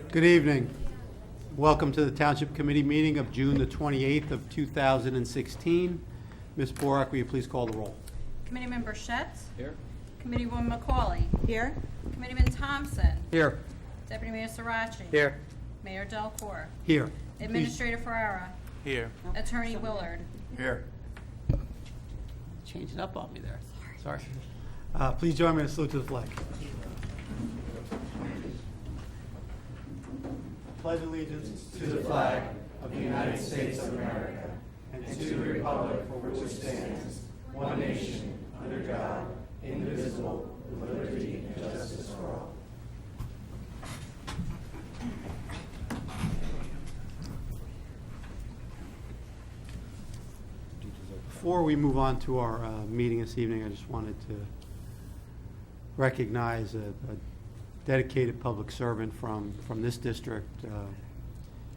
Good evening. Welcome to the Township Committee meeting of June the 28th of 2016. Ms. Borak, will you please call the roll? Committeemember Schetz. Here. Committeewoman McCauley. Here. Committeeman Thompson. Here. Deputy Mayor Sirachi. Here. Mayor Delcor. Here. Administrator Ferrera. Here. Attorney Willard. Here. Changing up on me there. Sorry. Please join me in a salute to the flag. Pledge allegiance to the flag of the United States of America and to the republic for which it stands, one nation, under God, indivisible, with liberty and justice for all. Before we move on to our meeting this evening, I just wanted to recognize a dedicated public servant from this district,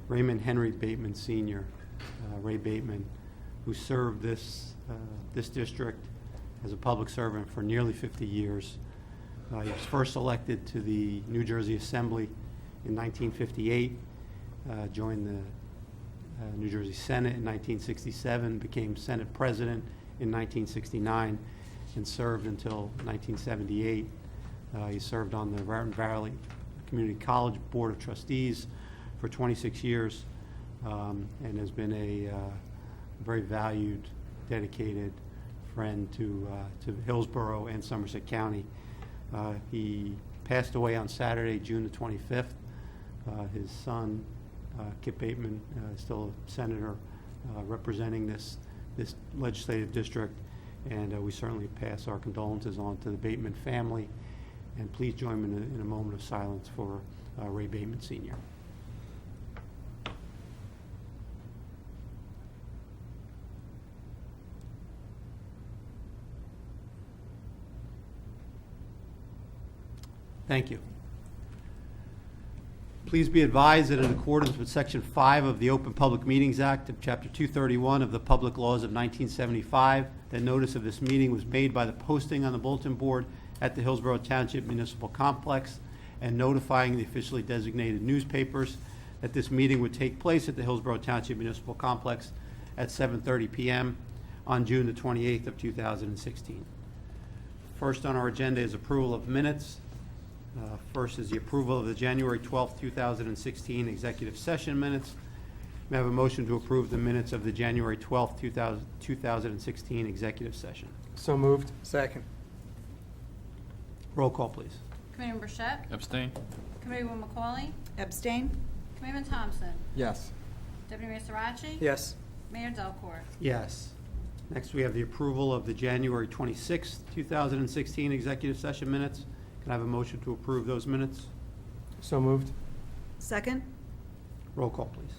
Raymond Henry Bateman Sr., Ray Bateman, who served this district as a public servant for nearly 50 years. He was first elected to the New Jersey Assembly in 1958, joined the New Jersey Senate in 1967, became Senate President in 1969, and served until 1978. He served on the Raritan Valley Community College Board of Trustees for 26 years and has been a very valued, dedicated friend to Hillsborough and Somerset County. He passed away on Saturday, June the 25th. His son, Kip Bateman, is still a senator representing this legislative district, and we certainly pass our condolences on to the Bateman family. And please join me in a moment of silence for Ray Bateman Sr. Thank you. Please be advised that in accordance with Section 5 of the Open Public Meetings Act of Chapter 231 of the Public Laws of 1975, that notice of this meeting was made by the posting on the bulletin board at the Hillsborough Township Municipal Complex and notifying the officially designated newspapers that this meeting would take place at the Hillsborough Township Municipal Complex at 7:30 p.m. on June the 28th of 2016. First on our agenda is approval of minutes. First is the approval of the January 12th, 2016 executive session minutes. May I have a motion to approve the minutes of the January 12th, 2016 executive session? So moved. Second. Roll call, please. Committeemember Schetz. Abstain. Committeewoman McCauley. Abstain. Committeeman Thompson. Yes. Deputy Mayor Sirachi. Yes. Mayor Delcor. Yes. Next, we have the approval of the January 26th, 2016 executive session minutes. Can I have a motion to approve those minutes? So moved. Second. Roll call, please.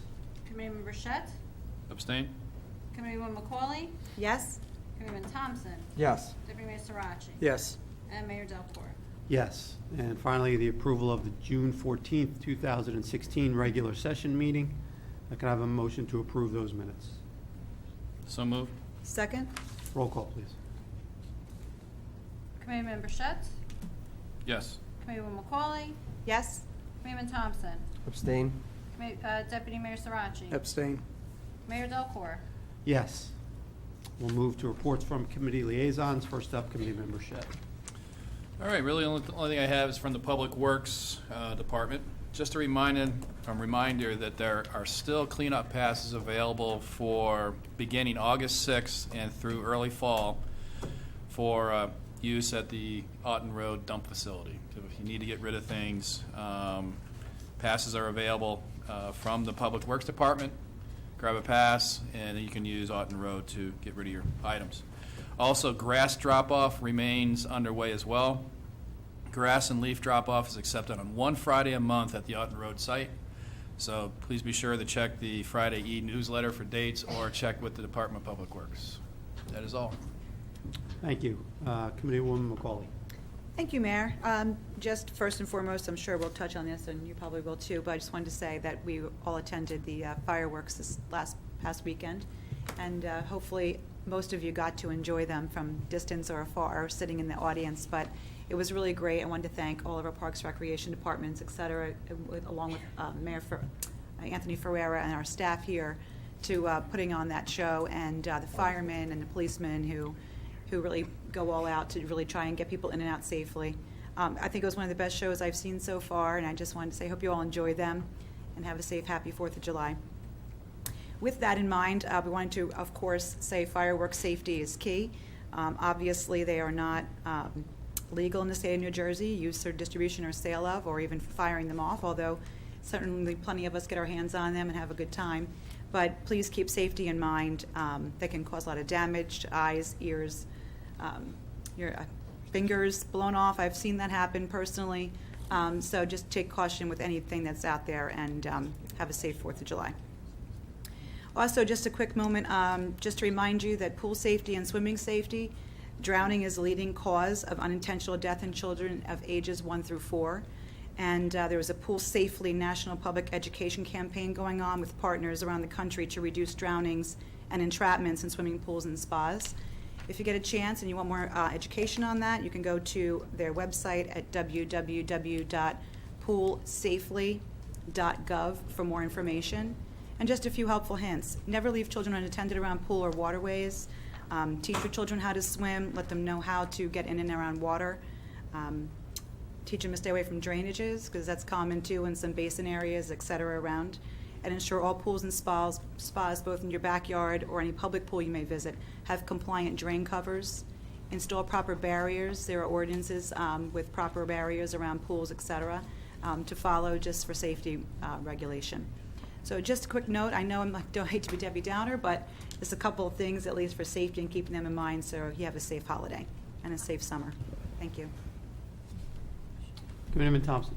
Committeemember Schetz. Abstain. Committeewoman McCauley. Yes. Committeeman Thompson. Yes. Deputy Mayor Sirachi. Yes. And Mayor Delcor. Yes. And finally, the approval of the June 14th, 2016 regular session meeting. Can I have a motion to approve those minutes? So moved. Second. Roll call, please. Committeemember Schetz. Yes. Committeewoman McCauley. Yes. Committeeman Thompson. Abstain. Deputy Mayor Sirachi. Abstain. Mayor Delcor. Yes. We'll move to reports from committee liaisons. First up, Committee Member Shedd. All right, really, the only thing I have is from the Public Works Department. Just a reminder that there are still cleanup passes available for beginning August 6th and through early fall for use at the Auten Road dump facility. So if you need to get rid of things, passes are available from the Public Works Department. Grab a pass, and you can use Auten Road to get rid of your items. Also, grass drop-off remains underway as well. Grass and leaf drop-off is accepted on one Friday a month at the Auten Road site. So please be sure to check the Friday e-newsletter for dates or check with the Department of Public Works. That is all. Thank you. Committeewoman McCauley. Thank you, Mayor. Just first and foremost, I'm sure we'll touch on this, and you probably will too, but I just wanted to say that we all attended the fireworks this past weekend, and hopefully most of you got to enjoy them from distance or afar, sitting in the audience, but It was really great. I wanted to thank all of our Parks Recreation departments, et cetera, along with Mayor Anthony Ferreira and our staff here to putting on that show, and the firemen and the policemen who really go all out to really try and get people in and out safely. I think it was one of the best shows I've seen so far, and I just wanted to say, I hope you all enjoy them and have a safe, happy 4th of July. With that in mind, we wanted to, of course, say fireworks safety is key. Obviously, they are not legal in the state of New Jersey, use or distribution or sale of, or even firing them off, although certainly plenty of us get our hands on them and have a good time. But please keep safety in mind. They can cause a lot of damage to eyes, ears, your fingers blown off. I've seen that happen personally. So just take caution with anything that's out there, and have a safe 4th of July. Also, just a quick moment, just to remind you that pool safety and swimming safety, drowning is the leading cause of unintentional death in children of ages 1 through 4. And there was a Pool Safely national public education campaign going on with partners around the country to reduce drownings and entrapments in swimming pools and spas. If you get a chance and you want more education on that, you can go to their website at www.poolsafely.gov for more information. And just a few helpful hints. Never leave children unattended around pool or waterways. Teach your children how to swim. Let them know how to get in and around water. Teach them to stay away from drainages, because that's common too in some basin areas, et cetera, around. And ensure all pools and spas, both in your backyard or any public pool you may visit, have compliant drain covers. Install proper barriers. There are ordinances with proper barriers around pools, et cetera, to follow just for safety regulation. So just a quick note, I know don't hate to be Debbie Downer, but just a couple of things at least for safety and keeping them in mind, so you have a safe holiday and a safe summer. Thank you. Committeeman Thompson.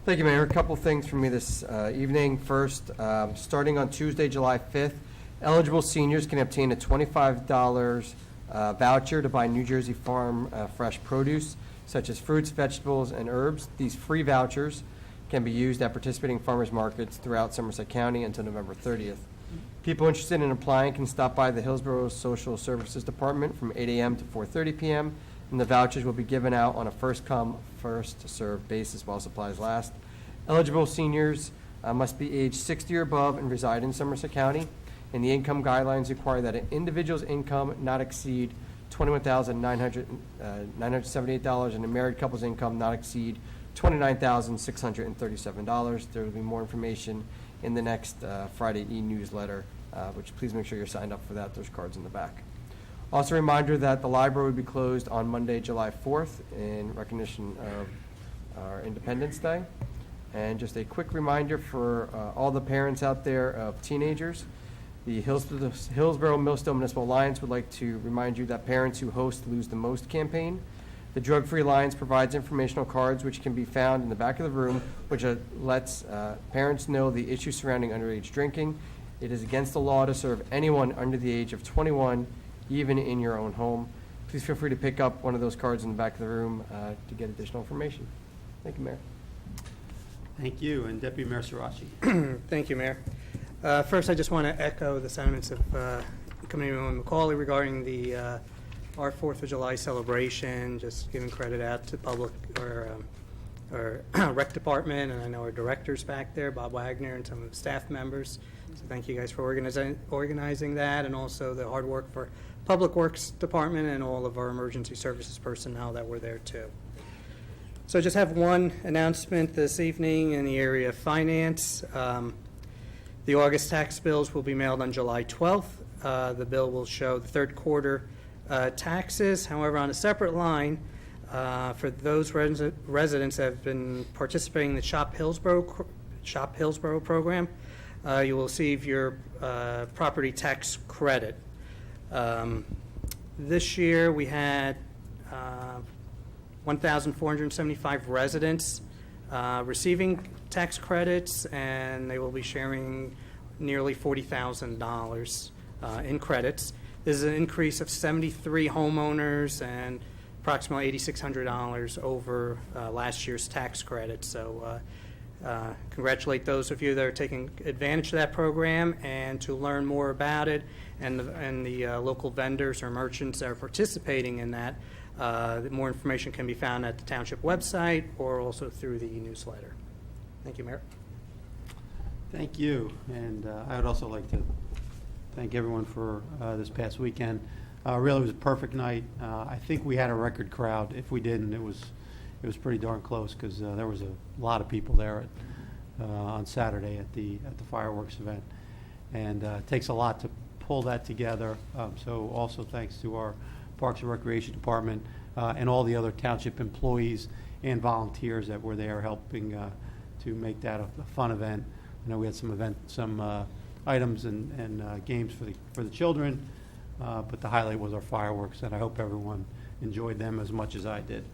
Thank you, Mayor. A couple things from me this evening. First, starting on Tuesday, July 5th, eligible seniors can obtain a $25 voucher to buy New Jersey Farm fresh produce, such as fruits, vegetables, and herbs. These free vouchers can be used at participating farmers markets throughout Somerset County until November 30th. People interested in applying can stop by the Hillsborough Social Services Department from 8 a.m. to 4:30 p.m., and the vouchers will be given out on a first-come, first-served basis while supplies last. Eligible seniors must be age 60 or above and reside in Somerset County, and the income guidelines require that an individual's income not exceed $21,978 and a married couple's income not exceed $29,637. There will be more information in the next Friday e-newsletter, which please make sure you're signed up for that. There's cards in the back. Also a reminder that the library will be closed on Monday, July 4th in recognition of our Independence Day. And just a quick reminder for all the parents out there of teenagers, the Hillsborough Millstone Municipal Alliance would like to remind you that parents who host Lose the Most campaign. The Drug Free Alliance provides informational cards which can be found in the back of the room, which lets parents know the issues surrounding underage drinking. It is against the law to serve anyone under the age of 21, even in your own home. Please feel free to pick up one of those cards in the back of the room to get additional information. Thank you, Mayor. Thank you. And Deputy Mayor Sirachi. Thank you, Mayor. First, I just want to echo the sentiments of Committeeman McCauley regarding our 4th of July celebration, just giving credit out to public or rec department, and I know our directors back there, Bob Wagner, and some of the staff members. So thank you guys for organizing that, and also the hard work for Public Works Department and all of our emergency services personnel that were there too. So I just have one announcement this evening in the area of finance. The August tax bills will be mailed on July 12th. The bill will show the third quarter taxes. However, on a separate line, for those residents that have been participating in the Shop Hillsborough program, you will receive your property tax credit. This year we had 1,475 residents receiving tax credits, and they will be sharing nearly $40,000 in credits. This is an increase of 73 homeowners and approximately $8,600 over last year's tax credit. So congratulate those of you that are taking advantage of that program, and to learn more about it and the local vendors or merchants that are participating in that, More information can be found at the township website or also through the newsletter. Thank you, Mayor. Thank you, and I would also like to thank everyone for this past weekend. Really, it was a perfect night. I think we had a record crowd. If we didn't, it was pretty darn close because there was a lot of people there on Saturday at the fireworks event, and it takes a lot to pull that together. So also thanks to our Parks and Recreation Department and all the other township employees and volunteers that were there helping to make that a fun event. I know we had some items and games for the children, but the highlight was our fireworks, and I hope everyone enjoyed them as much as I did.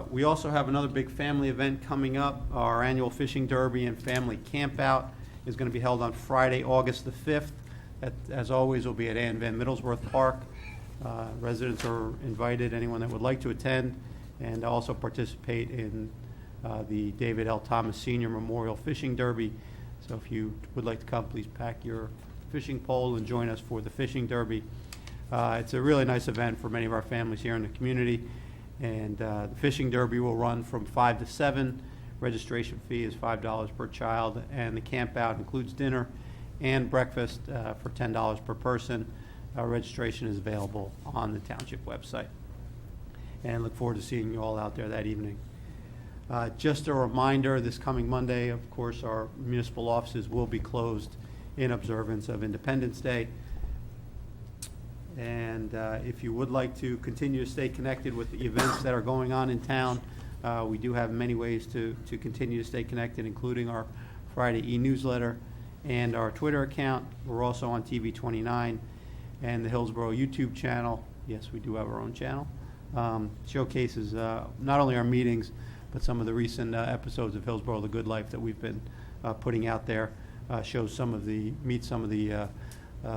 We also have another big family event coming up. Our annual fishing derby and family campout is going to be held on Friday, August the 5th. As always, will be at Ann Van Middlesworth Park. Residents are invited, anyone that would like to attend, and also participate in the David L. Thomas Senior Memorial Fishing Derby. So if you would like to come, please pack your fishing pole and join us for the fishing derby. It's a really nice event for many of our families here in the community. And the fishing derby will run from 5 to 7. Registration fee is $5 per child, and the camp out includes dinner and breakfast for $10 per person. Registration is available on the township website. And look forward to seeing you all out there that evening. Just a reminder, this coming Monday, of course, our municipal offices will be closed in observance of Independence Day. And if you would like to continue to stay connected with the events that are going on in town, we do have many ways to continue to stay connected, including our Friday e-newsletter and our Twitter account. We're also on TV 29 and the Hillsborough YouTube channel. Yes, we do have our own channel. Showcases not only our meetings, but some of the recent episodes of Hillsborough The Good Life that we've been putting out there. Shows meet some of the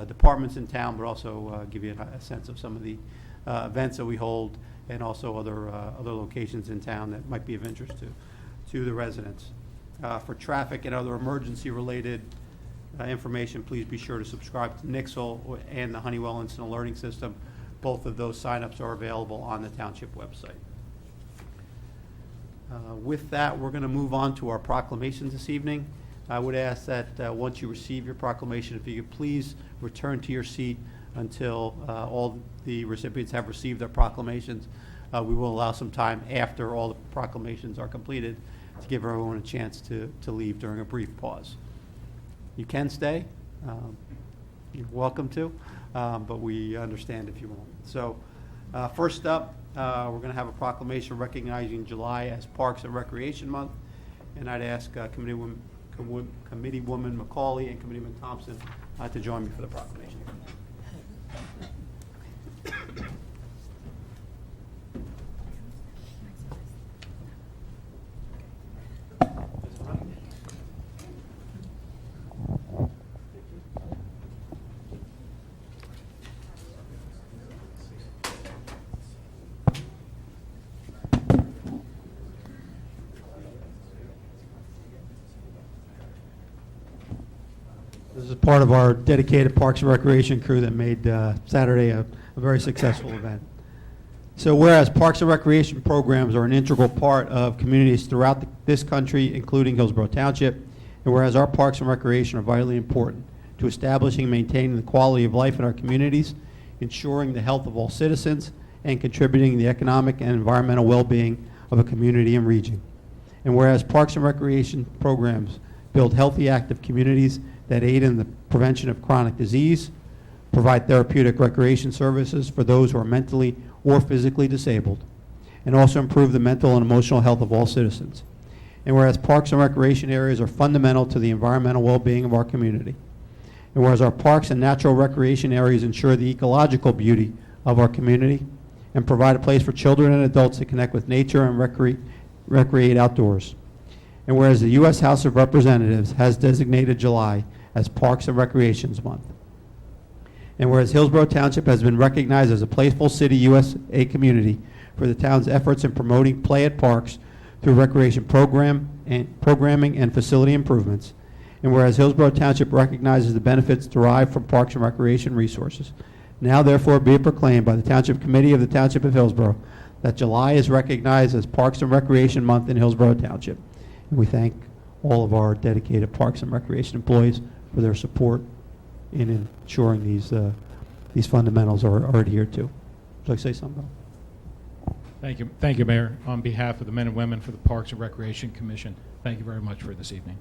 departments in town, but also give you a sense of some of the events that we hold, and also other locations in town that might be of interest to the residents. For traffic and other emergency-related information, please be sure to subscribe to Nixle and the Honeywell Instant Alerting System. Both of those signups are available on the township website. With that, we're going to move on to our proclamations this evening. I would ask that once you receive your proclamation, if you could please return to your seat until all the recipients have received their proclamations. We will allow some time after all the proclamations are completed to give everyone a chance to leave during a brief pause. You can stay. You're welcome to, but we understand if you won't. So first up, we're going to have a proclamation recognizing July as Parks and Recreation Month, and I'd ask Committeewoman McCauley and Committeeman Thompson to join me for the proclamation. This is part of our dedicated Parks and Recreation crew that made Saturday a very successful event. So whereas Parks and Recreation programs are an integral part of communities throughout this country, including Hillsborough Township, and whereas our parks and recreation are vitally important to establishing and maintaining the quality of life in our communities, ensuring the health of all citizens, and contributing to the economic and environmental well-being of a community and region. And whereas Parks and Recreation programs build healthy, active communities that aid in the prevention of chronic disease, provide therapeutic recreation services for those who are mentally or physically disabled, and also improve the mental and emotional health of all citizens. And whereas parks and recreation areas are fundamental to the environmental well-being of our community, and whereas our parks and natural recreation areas ensure the ecological beauty of our community and provide a place for children and adults to connect with nature and recreate outdoors. And whereas the U.S. House of Representatives has designated July as Parks and Recreations Month. And whereas Hillsborough Township has been recognized as a Playful City USA community for the town's efforts in promoting play at parks through recreation programming and facility improvements. And whereas Hillsborough Township recognizes the benefits derived from parks and recreation resources. Now therefore be it proclaimed by the Township Committee of the Township of Hillsborough that July is recognized as Parks and Recreation Month in Hillsborough Township. And we thank all of our dedicated Parks and Recreation employees for their support in ensuring these fundamentals are adhered to. Would you like to say something, Bill? Thank you, Mayor. On behalf of the men and women for the Parks and Recreation Commission, thank you very much for this evening.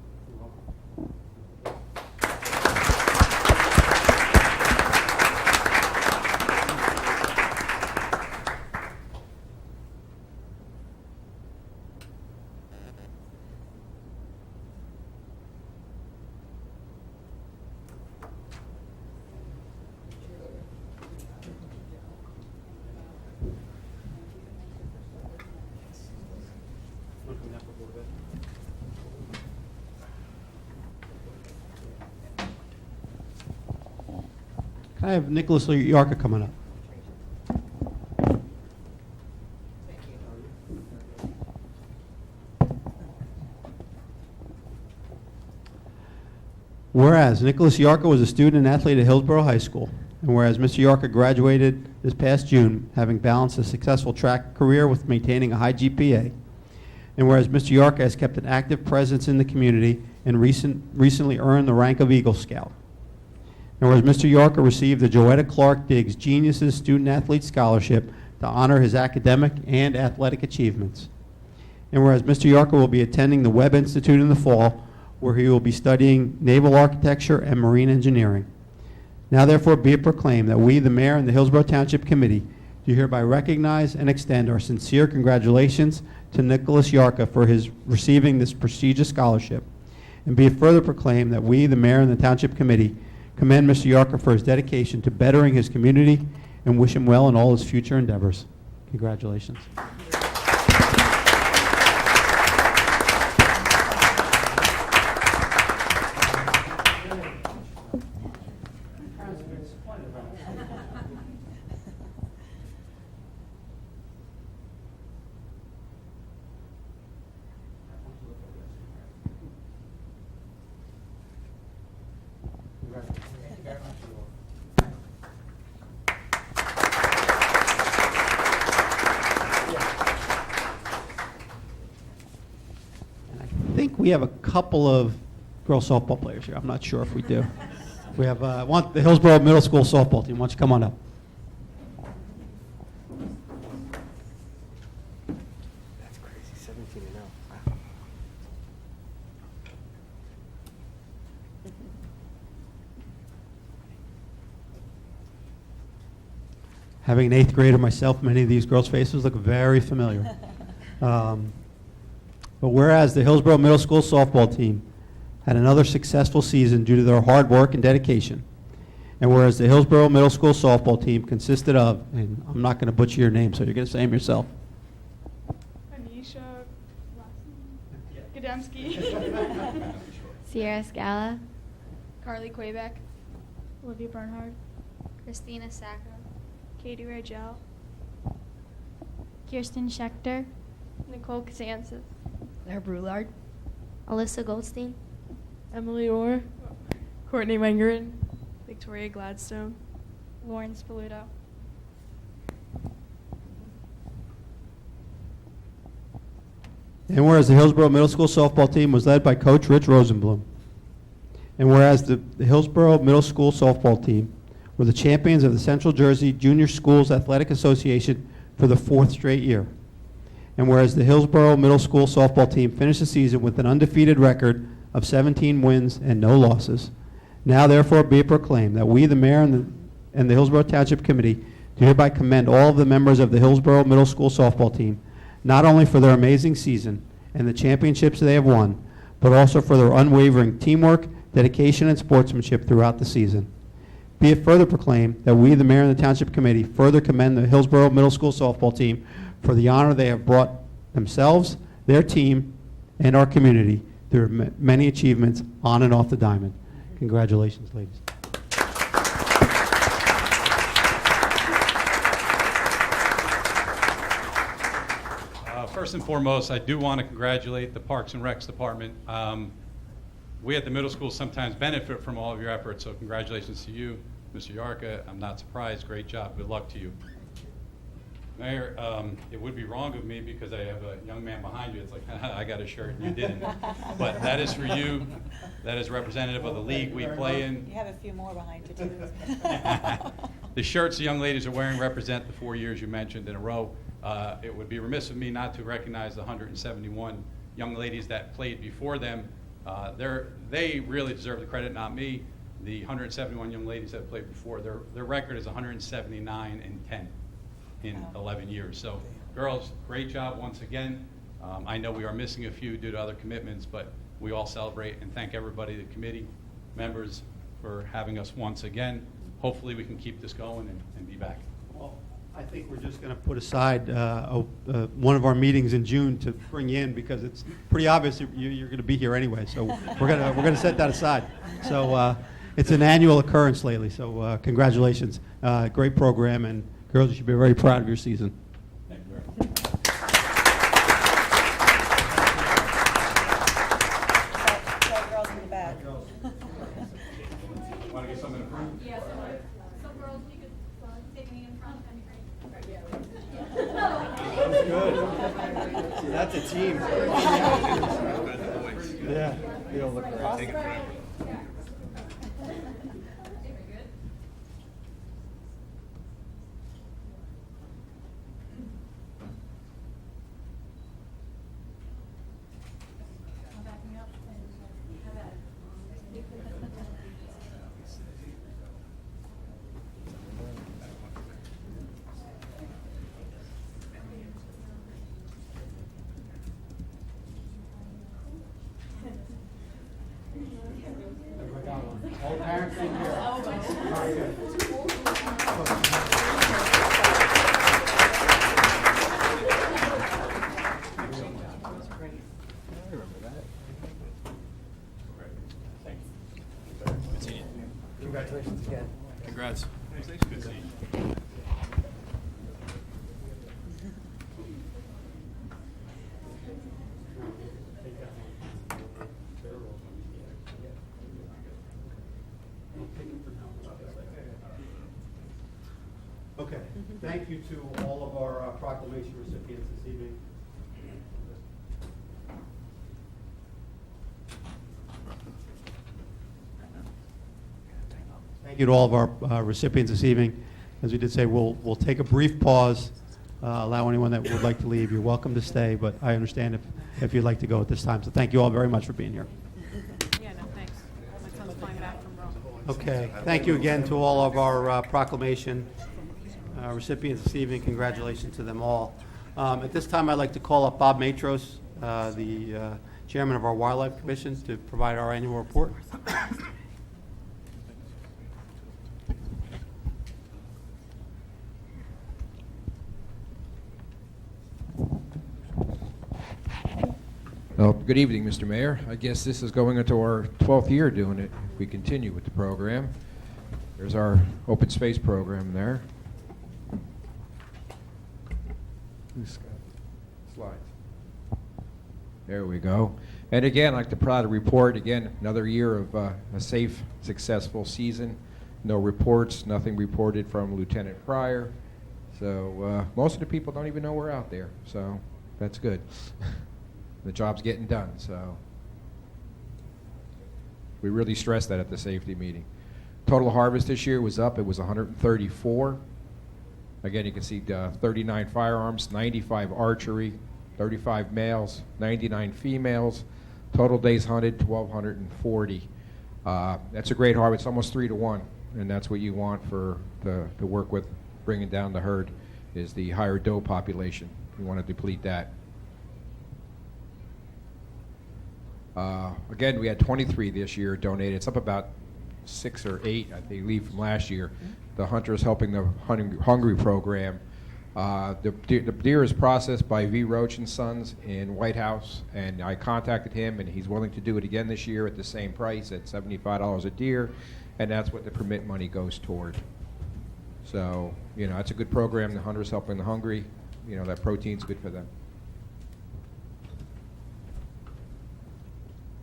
Can I have Nicholas Yarka coming up? Whereas Nicholas Yarka was a student and athlete at Hillsborough High School, and whereas Mr. Yarka graduated this past June, having balanced a successful track career with maintaining a high GPA, and whereas Mr. Yarka has kept an active presence in the community and recently earned the rank of Eagle Scout, and whereas Mr. Yarka received the Joetta Clark Diggs Geniuses Student Athlete Scholarship to honor his academic and athletic achievements, and whereas Mr. Yarka will be attending the Webb Institute in the fall, where he will be studying naval architecture and marine engineering. Now therefore be it proclaimed that we, the Mayor and the Hillsborough Township Committee, do hereby recognize and extend our sincere congratulations to Nicholas Yarka for his receiving this prestigious scholarship. And be it further proclaimed that we, the Mayor and the Township Committee, commend Mr. Yarka for his dedication to bettering his community and wish him well in all his future endeavors. Congratulations. I think we have a couple of girls softball players here. I'm not sure if we do. We have want the Hillsborough Middle School softball team. Why don't you come on up? That's crazy, 17-0. Wow. Having an 8th grader myself, many of these girls' faces look very familiar. But whereas the Hillsborough Middle School softball team had another successful season due to their hard work and dedication, and whereas the Hillsborough Middle School softball team consisted of, and I'm not going to butcher your name, so you're going to say them yourself. Anisha Gademski. Sierra Scala, Carly Quebec. Olivia Bernhard, Christina Sacco, Katie Ragel. Kirsten Schechter, Nicole Casansis. Claire Brulard, Alyssa Goldstein, Emily Orr. Courtney Wengerin. Victoria Gladstone. Lauren Spoluto. And whereas the Hillsborough Middle School softball team was led by Coach Rich Rosenblum, and whereas the Hillsborough Middle School softball team were the champions of the Central Jersey Junior Schools Athletic Association for the 4th straight year, and whereas the Hillsborough Middle School softball team finished the season with an undefeated record of 17 wins and no losses, now therefore be it proclaimed that we, the Mayor and the Hillsborough Township Committee, do hereby commend all of the members of the Hillsborough Middle School softball team, not only for their amazing season and the championships they have won, but also for their unwavering teamwork, dedication, and sportsmanship throughout the season. Be it further proclaimed that we, the Mayor and the Township Committee, further commend the Hillsborough Middle School softball team for the honor they have brought themselves, their team, and our community through many achievements on and off the diamond. Congratulations, ladies. First and foremost, I do want to congratulate the Parks and Recs Department. We at the middle school sometimes benefit from all of your efforts, so congratulations to you. Mr. Yarka, I'm not surprised. Great job. Good luck to you. Mayor, it would be wrong of me because I have a young man behind you. It's like, I got a shirt and you didn't. But that is for you. That is representative of the league we play in. You have a few more behind you, too. The shirts the young ladies are wearing represent the 4 years you mentioned in a row. It would be remiss of me not to recognize the 171 young ladies that played before them. They really deserve the credit, not me. The 171 young ladies that played before, their record is 179-10 in 11 years. So, girls, great job once again. I know we are missing a few due to other commitments, but we all celebrate and thank everybody, the committee members, for having us once again. Hopefully, we can keep this going and be back. Well, I think we're just going to put aside one of our meetings in June to bring you in because it's pretty obvious that you're going to be here anyway. So we're going to set that aside. So it's an annual occurrence lately. So congratulations, great program, and girls, you should be very proud of your season. Thank you very much. Girls in the back. Want to get something approved? Yes, so girls, you could take me in front, that'd be great. That was good. That's a team. Yeah. You don't look right. All parents in here. Very good. Congratulations again. Congrats. Good seeing you. Okay, thank you to all of our proclamation recipients this evening. Thank you to all of our recipients this evening. As we did say, we'll take a brief pause, allow anyone that would like to leave. You're welcome to stay, but I understand if you'd like to go at this time. So thank you all very much for being here. Yeah, no, thanks. My son's flying back from Rome. Okay, thank you again to all of our proclamation recipients this evening. Congratulations to them all. At this time, I'd like to call up Bob Matros, the chairman of our Wildlife Commission, to provide our annual report. Well, good evening, Mr. Mayor. I guess this is going into our 12th year doing it, if we continue with the program. There's our open space program there. Slides. There we go. And again, I'd like to proud to report, again, another year of a safe, successful season. No reports, nothing reported from Lieutenant Pryor. So most of the people don't even know we're out there, so that's good. The job's getting done, so we really stressed that at the safety meeting. Total harvest this year was up. It was 134. Again, you can see 39 firearms, 95 archery, 35 males, 99 females. Total days hunted, 1,240. That's a great harvest, almost 3 to 1, and that's what you want for to work with bringing down the herd, is the higher doe population. You want to deplete that. Again, we had 23 this year donated. It's up about 6 or 8, I believe, from last year. The Hunters Helping the Hungry program. The deer is processed by V. Roach and Sons in White House, and I contacted him, and he's willing to do it again this year at the same price, at $75 a deer, and that's what the permit money goes toward. So, you know, it's a good program. The Hunters Helping the Hungry, you know, that protein's good for them.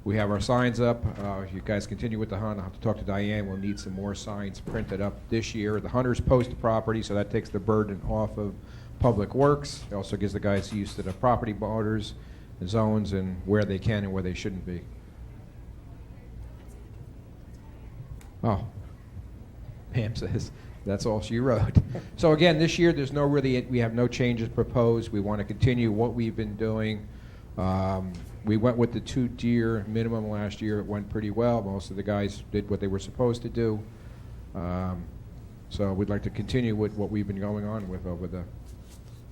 We have our signs up. If you guys continue with the hunt, I'll have to talk to Diane. We'll need some more signs printed up this year. The hunters post the property, so that takes the burden off of Public Works. It also gives the guys used to the property borders, the zones, and where they can and where they shouldn't be. Oh, Pam says that's all she wrote. So again, this year we have no changes proposed. We want to continue what we've been doing. We went with the 2 deer minimum last year. It went pretty well. Most of the guys did what they were supposed to do. So we'd like to continue with what we've been going on with over the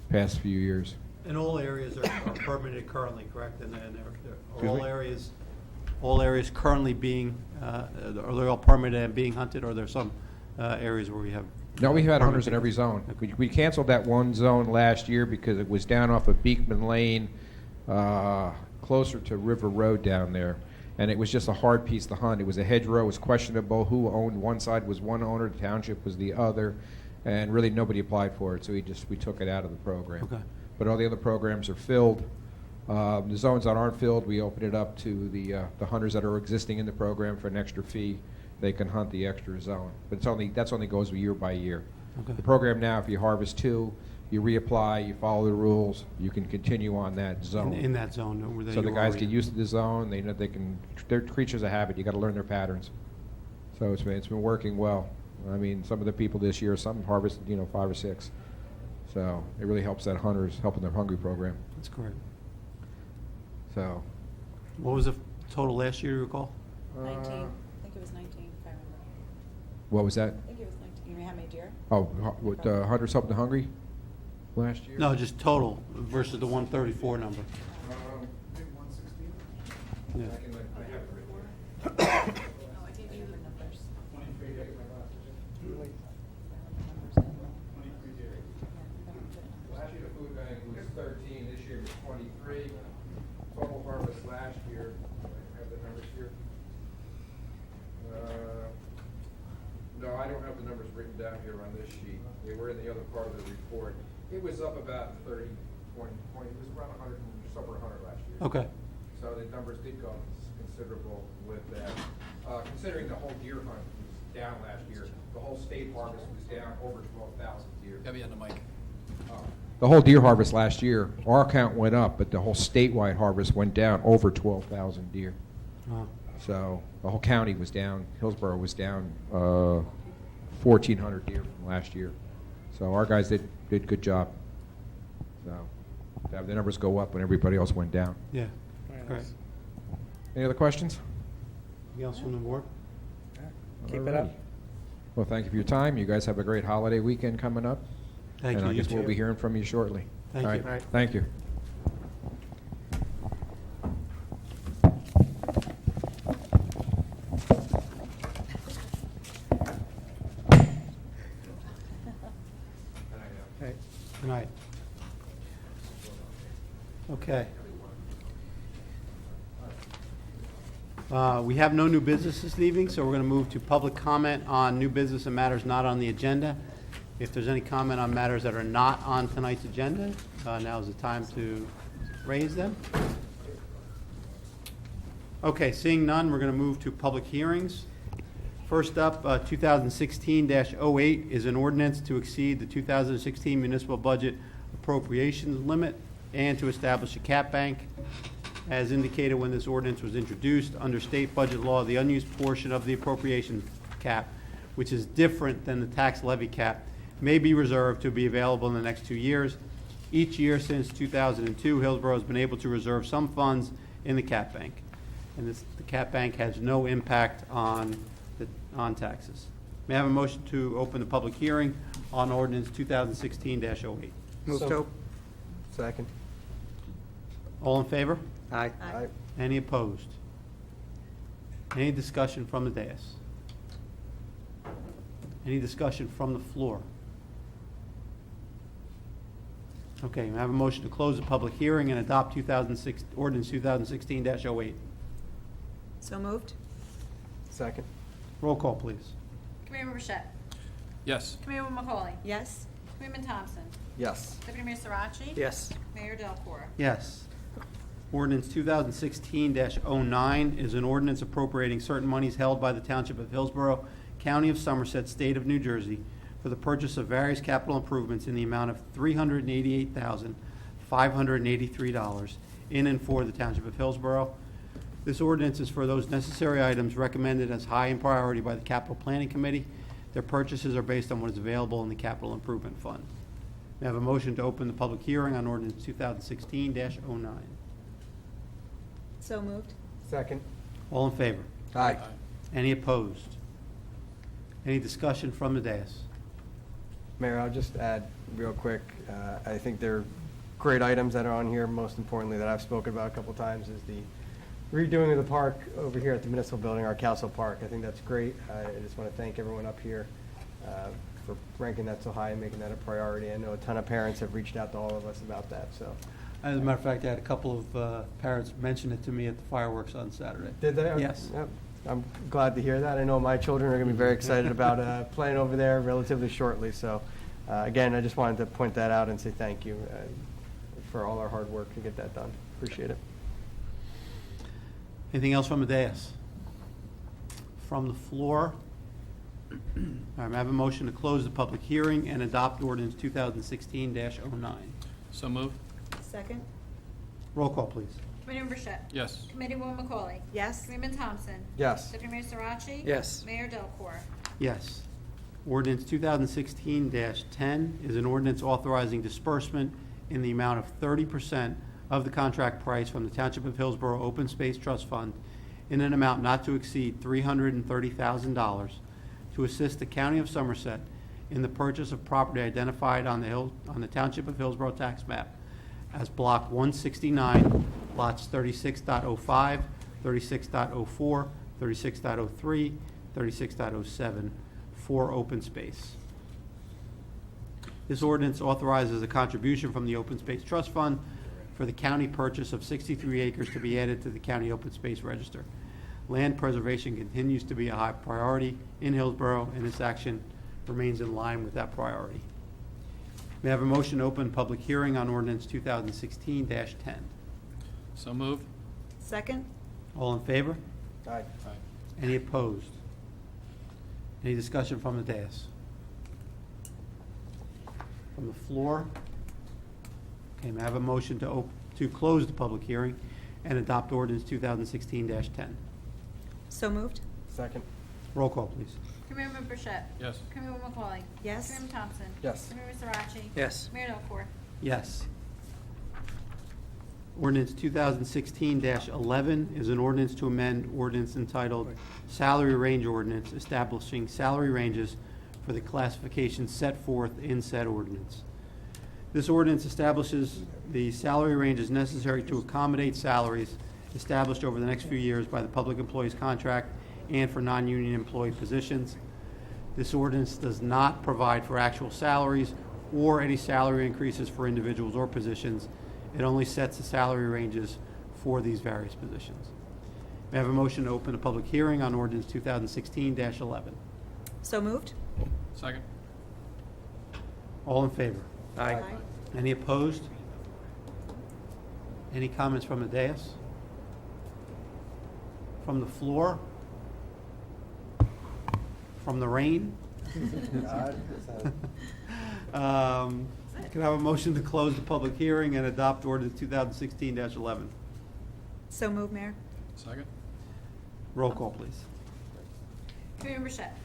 past few years. And all areas are permitted currently, correct? And then Excuse all me? areas currently being, are they all permitted and being hunted, or are there some areas where we have? No, we've had hunters in permit- every zone. We canceled that one zone last year because it was down off of Beekman Lane, closer to River Road down there. And it was just a hard piece to hunt. It was a hedgerow. It was questionable. Who owned one side was one owner, the township was the other. And really nobody applied for it, so we took it out of the program. Okay. But all the other programs are filled. The zones that aren't filled, we open it up to the hunters that are existing in the program for an extra fee. They can hunt the extra zone. But that's only goes year by year. Okay. The program now, if you harvest 2, you reapply, you follow the rules, you can continue on that zone. In that zone where So the you guys already- get used to the zone. They know they're creatures of habit. You got to learn their patterns. So it's been working well. I mean, some of the people this year, some harvested 5 or 6. So it really helps that hunters helping their hungry program. That's correct. So What was the total last year, you recall? 19. I think it was 19, if I remember. what was that? I think it was 19. You mean how many deer? Oh, with hunters helping the hungry last year? No, just total versus the 134 number. Yeah. Oh, I gave you the numbers. Last year the food bank was 13, this year was 23. Total harvest last year, I have the numbers here. No, I don't have the numbers written down here on this sheet. They were in the other part of the report. It was up about 30, 20, it was around 100, just over 100 last year. Okay. So the numbers did go considerable with that. Considering the whole deer hunt was down last year, the whole state harvest was down over 12,000 deer. Gotta be on the mic. The whole deer harvest last year, our count went up, but the whole statewide harvest went down over 12,000 deer. Wow. So the whole county was down. Hillsborough was down 1,400 deer from last year. So our guys did good job. So to have the numbers go up when everybody else went down. Yeah, correct. Any other questions? Anything else from the board? Keep it up. Well, thank you for your time. You guys have a great holiday weekend coming up. Thank And you. I You guess we'll too. be hearing from you shortly. Thank All you. right. All right. Thank you. Right. Good night. Okay. We have no new business this evening, so we're going to move to public comment on new business and matters not on the agenda. If there's any comment on matters that are not on tonight's agenda, now is the time to raise them. Okay, seeing none, we're going to move to public hearings. First up, 2016-08 is an ordinance to exceed the 2016 municipal budget appropriations limit and to establish a cap bank. As indicated when this ordinance was introduced, under state budget law, the unused portion of the appropriation cap, which is different than the tax levy cap, may be reserved to be available in the next 2 years. Each year since 2002, Hillsborough has been able to reserve some funds in the cap bank. And the cap bank has no impact on taxes. May I have a motion to open the public hearing on ordinance 2016-08? Move to. Second. All in favor? Aye. Aye. Any opposed? Any discussion from the dais? Any discussion from the floor? Okay, may I have a motion to close the public hearing and adopt ordinance 2016-08? So moved? Second. Roll call, please. Committeeman Rochette. Yes. Committeeman McCauley. Yes. Committeeman Thompson. Yes. Deputy Mayor Sarachi. Yes. Mayor Delacqua. Yes. Ordinance 2016-09 is an ordinance appropriating certain monies held by the Township of Hillsborough, County of Somerset, State of New Jersey, for the purchase of various capital improvements in the amount of $388,583 in and for the Township of Hillsborough. This ordinance is for those necessary items recommended as high in priority by the Capital Planning Committee. Their purchases are based on what is available in the Capital Improvement Fund. May I have a motion to open the public hearing on ordinance 2016-09? So moved. Second. All in favor? Aye. Any opposed? Any discussion from the dais? Mayor, I'll just add real quick, I think they're great items that are on here. Most importantly, that I've spoken about a couple times is the redoing of the park over here at the municipal building, our Castle Park. I think that's great. I just want to thank everyone up here for ranking that so high and making that a priority. I know a ton of parents have reached out to all of us about that, so. As a matter of fact, I had a couple of parents mention it to me at the fireworks on Saturday. Did they? Yes. Yep. I'm glad to hear that. I know my children are going to be very excited about playing over there relatively shortly. So, again, I just wanted to point that out and say thank you for all our hard work to get that done. Appreciate it. Anything else from the dais? From the floor? All right, may I have a motion to close the public hearing and adopt ordinance 2016-09? So move. Second. Roll call, please. Committeeman Bichette. Yes. Committeewoman McCauley. Yes. Committeeman Thompson. Yes. Deputy Mayor Sarachi. Yes. Mayor Delcor. Yes. Ordinance 2016-10 is an ordinance authorizing disbursement in the amount of 30% of the contract price from the Township of Hillsborough Open Space Trust Fund in an amount not to exceed $330,000 to assist the County of Somerset in the purchase of property identified on the Township of Hillsborough tax map as Block 169, lots 36.05, 36.04, 36.03, 36.07 for open space. This ordinance authorizes a contribution from the Open Space Trust Fund for the county purchase of 63 acres to be added to the county open space register. Land preservation continues to be a high priority in Hillsborough, and this action remains in line with that priority. May I have a motion to open public hearing on ordinance 2016-10? So move. Second. All in favor? Aye. Any opposed? Any discussion from the dais? From the floor? Okay, may I have a motion to close the public hearing and adopt ordinance 2016-10? So moved. Second. Roll call, please. Committeeman Bichette. Yes. Committeewoman McCauley. Yes. Committeeman Thompson. Yes. Deputy Mayor Sarachi. Yes. Mayor Delcor. Yes. Ordinance 2016-11 is an ordinance to amend ordinance entitled Salary Range Ordinance, establishing salary ranges for the classifications set forth in said ordinance. This ordinance establishes the salary ranges necessary to accommodate salaries established over the next few years by the Public Employees Contract and for non-union employee positions. This ordinance does not provide for actual salaries or any salary increases for individuals or positions. It only sets the salary ranges for these various positions. May I have a motion to open a public hearing on ordinance 2016-11? So moved. Second. All in favor? Aye. Any opposed? Any comments from the dais? From the floor? From the rain? Can I have a motion to close the public hearing and adopt ordinance 2016-11? So moved, Mayor. Second. Roll call, please. Committeeman Bichette.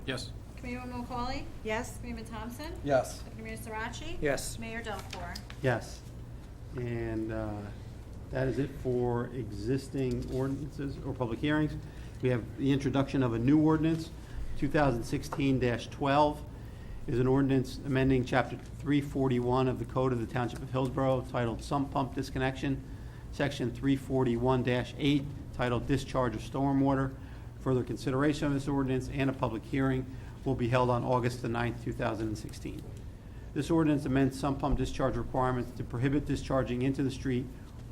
Yes. Committeewoman McCauley. Yes. Committeeman Thompson. Yes. Deputy Mayor Sarachi. Yes. Mayor Delcor. Yes. And that is it for existing ordinances or public hearings. We have the introduction of a new ordinance, 2016-12 is an ordinance amending Chapter 341 of the Code of the Township of Hillsborough titled Sump Pump Disconnection, Section 341-8 titled Discharge of Stormwater. Further consideration of this ordinance and a public hearing will be held on August the 9th, 2016. This ordinance amends sump pump discharge requirements to prohibit discharging into the street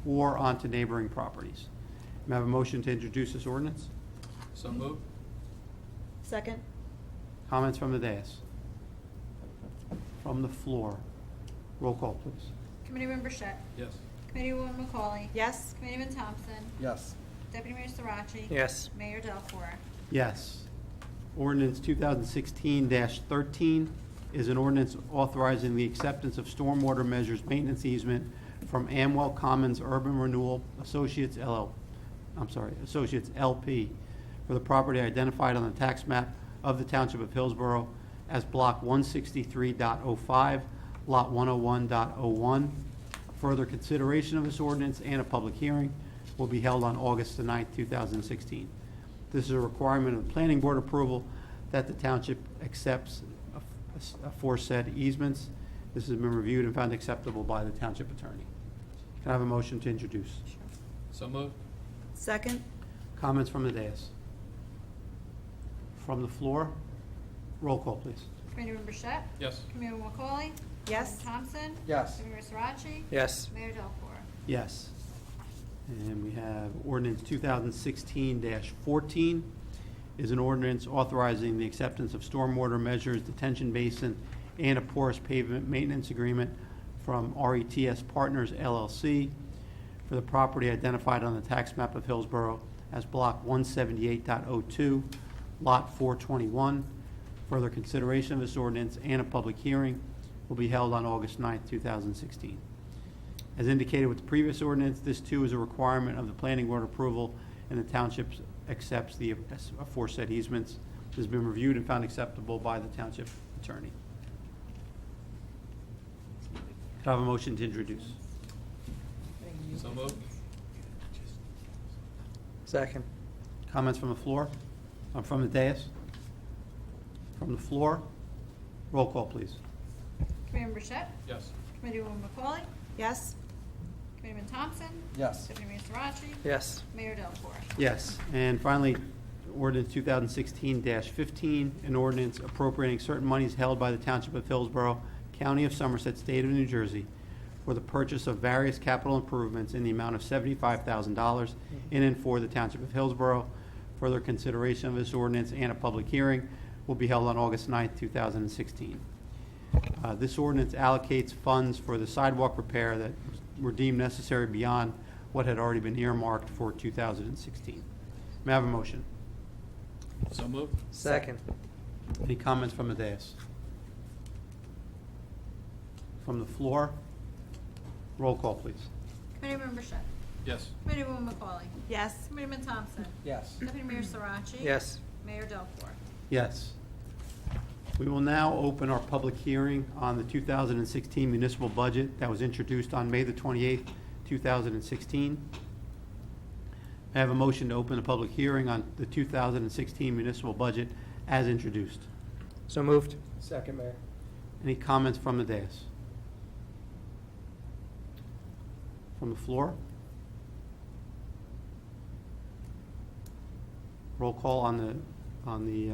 or onto neighboring properties. May I have a motion to introduce this ordinance? So move. Second. Comments from the dais? From the floor? Roll call, please. Committeeman Bichette. Yes. Committeewoman McCauley? Yes. Committeeman Thompson? Yes. Deputy Mayor Sarachi? Yes. Mayor Delacqua? Yes. Ordinance 2016-13 is an ordinance authorizing the acceptance of stormwater measures maintenance easement from Amwell Commons Urban Renewal Associates Associates LP for the property identified on the tax map of the Township of Hillsborough as Block 163.05, Lot 101.01. Further consideration of this ordinance and a public hearing will be held on August the 9th, 2016. This is a requirement of the Planning Board approval that the township accepts aforesaid easements. This has been reviewed and found acceptable by the township attorney. Can I have a motion to introduce? So moved. Second. Comments from the dais? From the floor? Roll call, please. Committeeman Bichette? Yes. Committeewoman McCauley? Yes. Committeeman Thompson? Yes. Deputy Mayor Sarachi? Yes. Mayor Delacqua? Yes. And we have ordinance 2016-14 is an ordinance authorizing the acceptance of stormwater measures, detention basin, and a porous pavement maintenance agreement from RETS Partners LLC for the property identified on the tax map of Hillsborough as Block 178.02, Lot 421. Further consideration of this ordinance and a public hearing will be held on August 9th, 2016. As indicated with the previous ordinance, this too is a requirement of the planning board approval, and the township accepts the aforesaid easements. It has been reviewed and found acceptable by the township attorney. Could I have a motion to introduce? So moved. Second. Comments from the floor? From the dais? From the floor? Roll call, please. Committeeman Bichette? Yes. Committeewoman McCauley? Yes. Committeeman Thompson? Yes. Deputy Mayor Sarachi? Yes. Mayor Delacqua? Yes. And finally, ordinance 2016-15, an ordinance appropriating certain monies held by the Township of Hillsborough, County of Somerset, State of New Jersey, for the purchase of various capital improvements in the amount of $75,000 in and for the Township of Hillsborough. Further consideration of this ordinance and a public hearing will be held on August 9th, 2016. This ordinance allocates funds for the sidewalk repair that were deemed necessary beyond what had already been earmarked for 2016. May I have a motion? So moved. Second. Any comments from the dais? From the floor? Roll call, please. Committeeman Bichette? Yes. Committeewoman McCauley? Yes. Committeeman Thompson? Yes. Deputy Mayor Sarachi? Yes. Mayor Delacqua? Yes. We will now open our public hearing on the 2016 municipal budget that was introduced on May the 28th, 2016. I have a motion to open the public hearing on the 2016 municipal budget as introduced. So moved. Second, Mayor. Any comments from the dais? From the floor? Roll call on the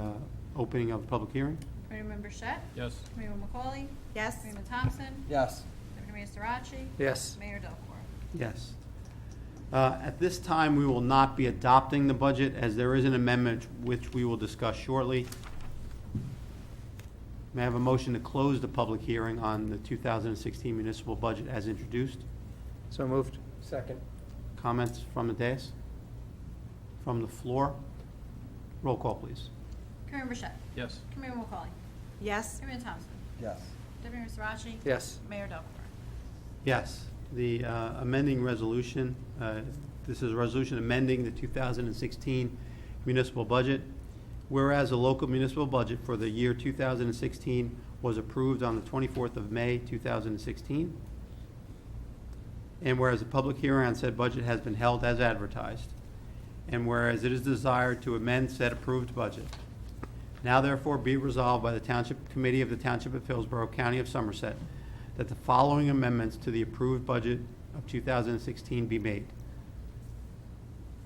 opening of the public hearing? Committeeman Bichette? Yes. Committeewoman McCauley? Yes. Committeeman Thompson? Yes. Deputy Mayor Sarachi? Yes. Mayor Delacqua? Yes. At this time, we will not be adopting the budget, as there is an amendment which we will discuss shortly. May I have a motion to close the public hearing on the 2016 municipal budget as introduced? So moved. Second. Comments from the dais? From the floor? Roll call, please. Committeeman Bichette? Yes. Committeewoman McCauley? Yes. Committeeman Thompson? Yes. Deputy Mayor Sarachi? Yes. Mayor Delacqua? Yes. The amending resolution, this is a resolution amending the 2016 municipal budget. Whereas the local municipal budget for the year 2016 was approved on the 24th of May, 2016. And whereas a public hearing on said budget has been held as advertised. And whereas it is desired to amend said approved budget. Now therefore be resolved by the Township Committee of the Township of Hillsborough, County of Somerset, that the following amendments to the approved budget of 2016 be made.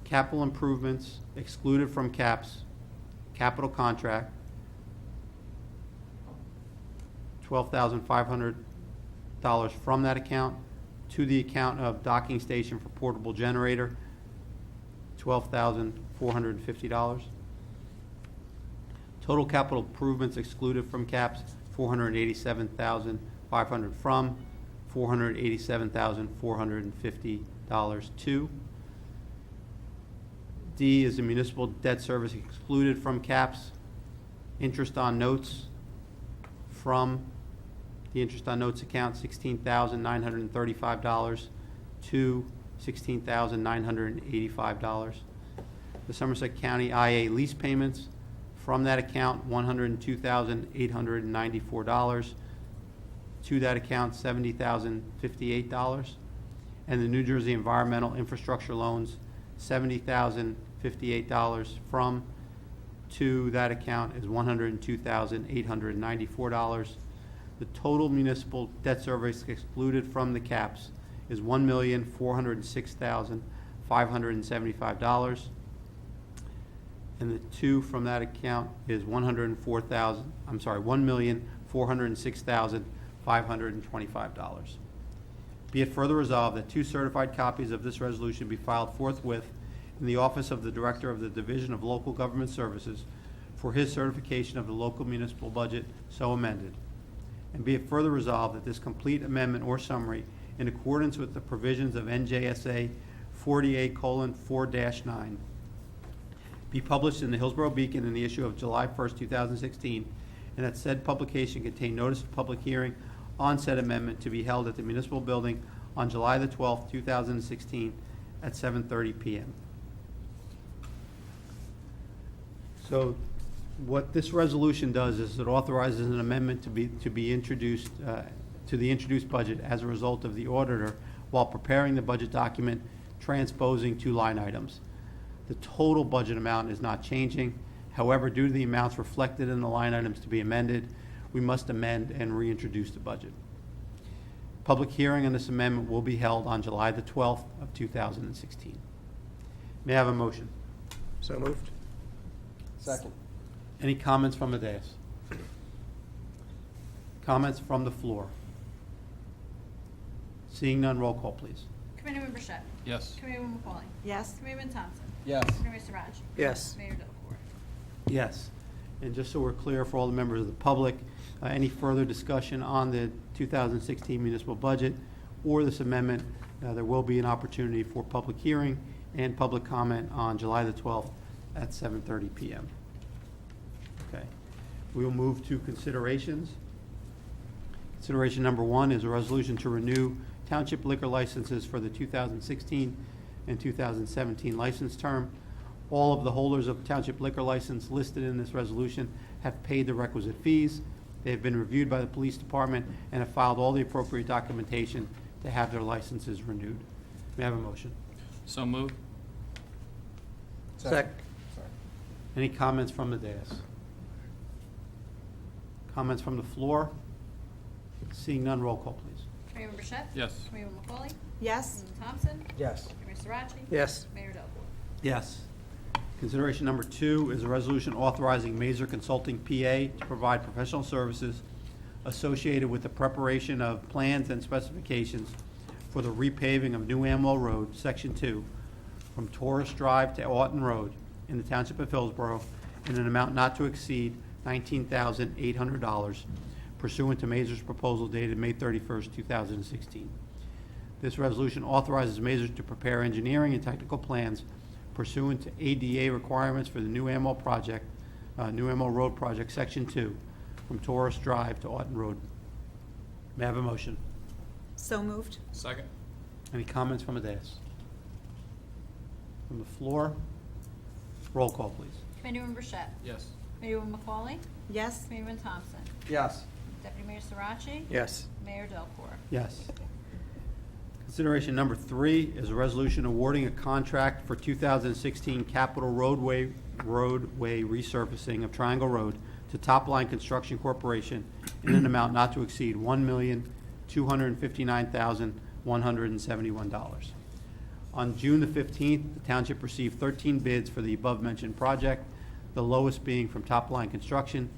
Capital improvements excluded from caps, capital contract, $12,500 from that account to the account of docking station for portable generator, $12,450. Total capital improvements excluded from caps, $487,500 from, $487,450 to. D is the municipal debt service excluded from caps. Interest on notes from the interest on notes account, $16,935 to $16,985. The Somerset County IA lease payments, from that account, $102,894. To that account, $70,058. And the New Jersey Environmental Infrastructure Loans, $70,058. From to that account is $102,894. The total municipal debt service excluded from the caps is $1,406,575. And the two from that account is $1,406,525. Be it further resolved that 2 certified copies of this resolution be filed forthwith in the office of the Director of the Division of Local Government Services for his certification of the local municipal budget so amended. And be it further resolved that this complete amendment or summary, in accordance with the provisions of NJSA 48:4-9, be published in the Hillsborough Beacon in the issue of July 1st, 2016, and that said publication contain notice of public hearing on said amendment to be held at the municipal building on July the 12th, 2016, at 7:30 p.m. So what this resolution does is it authorizes an amendment to be introduced to the introduced budget as a result of the auditor, while preparing the budget document, transposing 2 line items. The total budget amount is not changing. However, due to the amounts reflected in the line items to be amended, we must amend and reintroduce the budget. Public hearing on this amendment will be held on July the 12th of 2016. May I have a motion? So moved. Second. Any comments from the dais? Comments from the floor? Seeing none, roll call, please. Committeeman Bichette. Yes. Committeeman McCauley. Yes. Committeeman Thompson. Yes. Committeeman Sarachi. Yes. Mayor Delacorte. Yes. And just so we're clear for all the members of the public, any further discussion on the 2016 municipal budget or this amendment, there will be an opportunity for public hearing and public comment on July the 12th at 7:30 p.m. Okay. We will move to considerations. Consideration number 1 is a resolution to renew township liquor licenses for the 2016 and 2017 license term. All of the holders of township liquor license listed in this resolution have paid the requisite fees. They have been reviewed by the police department and have filed all the appropriate documentation to have their licenses renewed. May I have a motion? So moved. Second. Sorry. Any comments from the dais? Comments from the floor? Seeing none, roll call, please. Committeeman Bichette. Yes. Committeeman McCauley. Yes. Committeeman Thompson. Yes. Committeeman Sarachi. Yes. Mayor Delacorte. Yes. Consideration number 2 is a resolution authorizing Mazer Consulting, PA, to provide professional services associated with the preparation of plans and specifications for the repaving of New Amwell Road, Section 2, from Taurus Drive to Auten Road in the Township of Hillsborough in an amount not to exceed $19,800 pursuant to Mazer's proposal dated May 31st, 2016. This resolution authorizes Mazer to prepare engineering and technical plans pursuant to ADA requirements for the New Amwell project, New Amwell Road project, Section 2, from Taurus Drive to Auten Road. May I have a motion? So moved. Second. Any comments from the dais? From the floor? Roll call, please. Committeeman Bichette. Yes. Committeeman McCauley. Yes. Committeeman Thompson. Yes. Deputy Mayor Sarachi. Yes. Mayor Delacorte. Yes. Consideration number 3 is a resolution awarding a contract for 2016 capital roadway resurfacing of Triangle Road to Top Line Construction Corporation in an amount not to exceed $1,259,171. On June the 15th, the township received 13 bids for the above-mentioned project, the lowest being from Top Line Construction.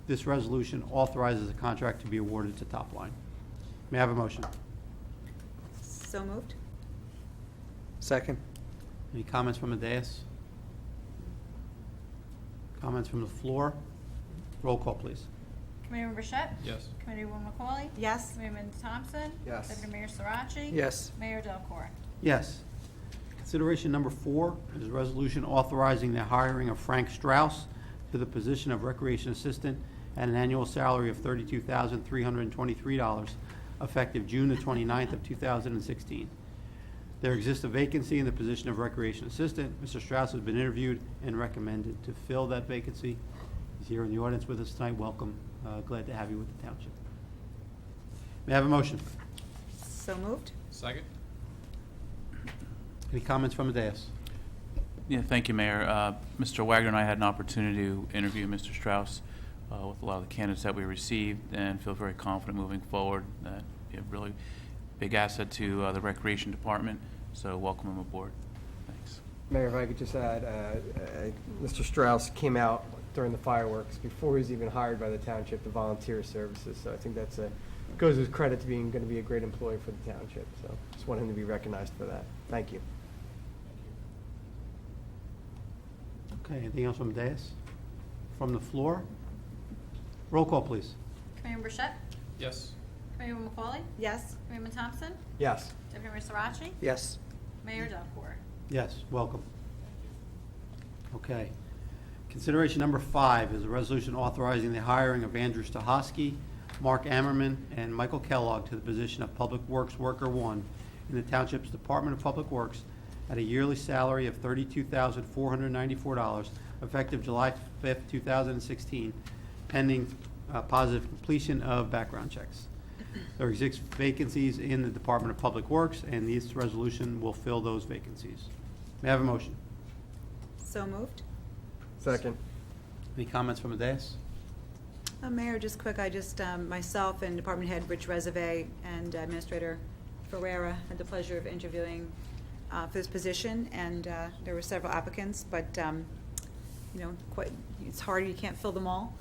This resolution authorizes the contract to be awarded to Top Line. May I have a motion? So moved. Second. Any comments from the dais? Comments from the floor? Roll call, please. Committeeman Bichette? Yes. Committeewoman McCauley? Yes. Committeeman Thompson? Yes. Deputy Mayor Srirachi? Yes. Mayor Delcor? Yes. Consideration number 4 is a resolution authorizing the hiring of Frank Strauss to the position of Recreation Assistant at an annual salary of $32,323, effective June the 29th of 2016. There exists a vacancy in the position of Recreation Assistant. Mr. Strauss has been interviewed and recommended to fill that vacancy. He's here in the audience with us tonight. Welcome. Glad to have you with the township. May I have a motion? So moved. Second? Any comments from the dais? Yeah, thank you, Mayor. Mr. Wagner and I had an opportunity to interview Mr. Strauss with a lot of the candidates that we received, and feel very confident moving forward that he's a really big asset to the Recreation Department, so welcome him aboard. Thanks. Mayor, if I could just add, Mr. Strauss came out during the fireworks before he was even hired by the township to volunteer services, so I think that's goes with credit to being going to be a great employee for the township, so just want him to be recognized for that. Thank you. Okay, anything else from the dais? From the floor? Roll call, please. Committeeman Bichette? Yes. Committeewoman McCauley? Yes. Committeeman Thompson? Yes. Deputy Mayor Srirachi? Yes. Mayor Delcor? Yes, welcome. Okay. Consideration number 5 is a resolution authorizing the hiring of Andrew Stahosky, Mark Ammerman, and Michael Kellogg to the position of Public Works Worker 1 in the Township's Department of Public Works at a yearly salary of $32,494, effective July 5th, 2016, pending positive completion of background checks. There exist vacancies in the Department of Public Works, and this resolution will fill those vacancies. May I have a motion? So moved. Second. Any comments from the dais? Mayor, just quick, myself and Department Head Rich Reserve and Administrator Ferrera had the pleasure of interviewing for this position, and there were several applicants, but, it's hard, you can't fill them all,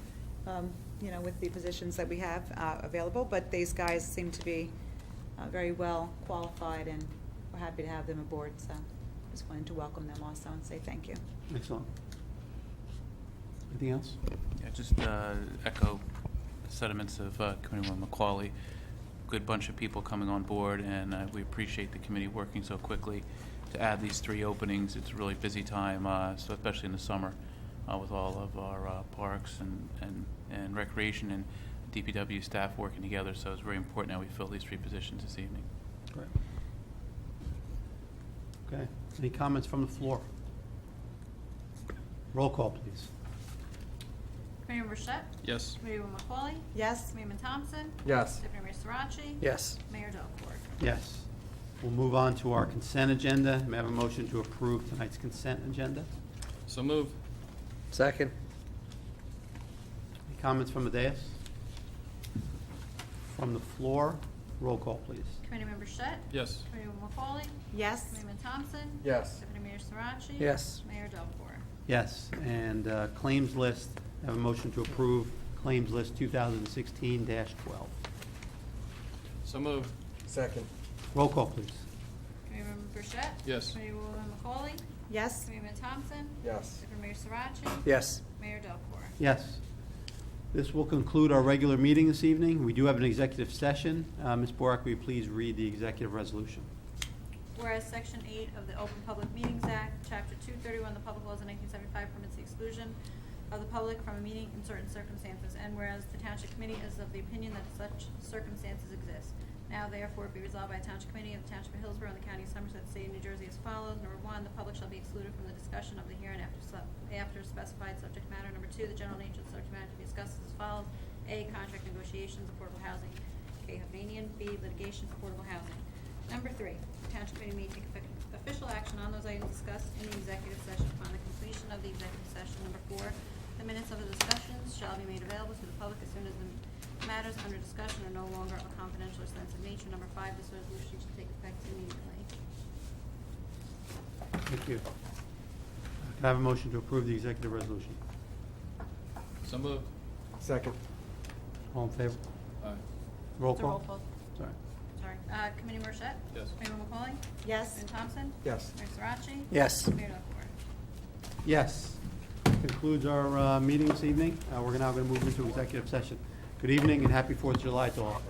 with the positions that we have available, but these guys seem to be very well qualified, and we're happy to have them aboard, so just wanted to welcome them also and say thank you. Excellent. Anything else? Yeah, just echo the sentiments of Committeewoman McCauley. Good bunch of people coming on board, and we appreciate the committee working so quickly to add these 3 openings. It's a really busy time, so especially in the summer, with all of our parks and recreation and DPW staff working together. So it's very important that we fill these 3 positions this evening. Great. Okay. Any comments from the floor? Roll call, please. Committeeman Bichette? Yes. Committeewoman McCauley? Yes. Committeeman Thompson? Yes. Deputy Mayor Srirachi? Yes. Mayor Delcor? Yes. We'll move on to our consent agenda. May I have a motion to approve tonight's consent agenda? So moved. Second. Any comments from the dais? From the floor? Roll call, please. Committeeman Bichette? Yes. Committeewoman McCauley? Yes. Committeeman Thompson? Yes. Deputy Mayor Srirachi? Yes. Mayor Delcor? Yes. And claims list, I have a motion to approve claims list 2016-12. So moved. Second. Roll call, please. Committeeman Bichette? Yes. Committeewoman McCauley? Yes. Committeeman Thompson? Yes. Deputy Mayor Srirachi? Yes. Mayor Delcor? Yes. This will conclude our regular meeting this evening. We do have an executive session. Ms. Borak, will you please read the executive resolution? Whereas Section 8 of the Open Public Meetings Act, Chapter 231 of the Public Laws of 1975 permits the exclusion of the public from a meeting in certain circumstances, and whereas the Township Committee is of the opinion that such circumstances exist. Now therefore be resolved by the Township Committee of the Township of Hillsborough and the County of Somerset, State of New Jersey as follows. Number 1, the public shall be excluded from the discussion of the herein after specified subject matter. Number 2, the general nature of the subject matter to be discussed is as follows. A, contract negotiations, affordable housing. A, Hovnanian. B, litigation, affordable housing. Number 3, the Township Committee may take official action on those items discussed in the executive session upon the completion of the executive session. Number 4, the minutes of the discussions shall be made available to the public as soon as the matters under discussion are no longer of a confidential or sensitive nature. Number 5, this resolution should take effect immediately. Thank you. Can I have a motion to approve the executive resolution? So moved. Second. All in favor? Aye. Roll It's a call? roll call. Sorry. Sorry. Committeeman Bichette? Yes. Committeeman McCauley? Yes. Committeeman Thompson? Yes. Mayor Srirachi? Yes. Mayor Delcor? Yes. Concludes our meeting this evening. We're now going to move into executive session. Could Good evening and happy 4th of July to all.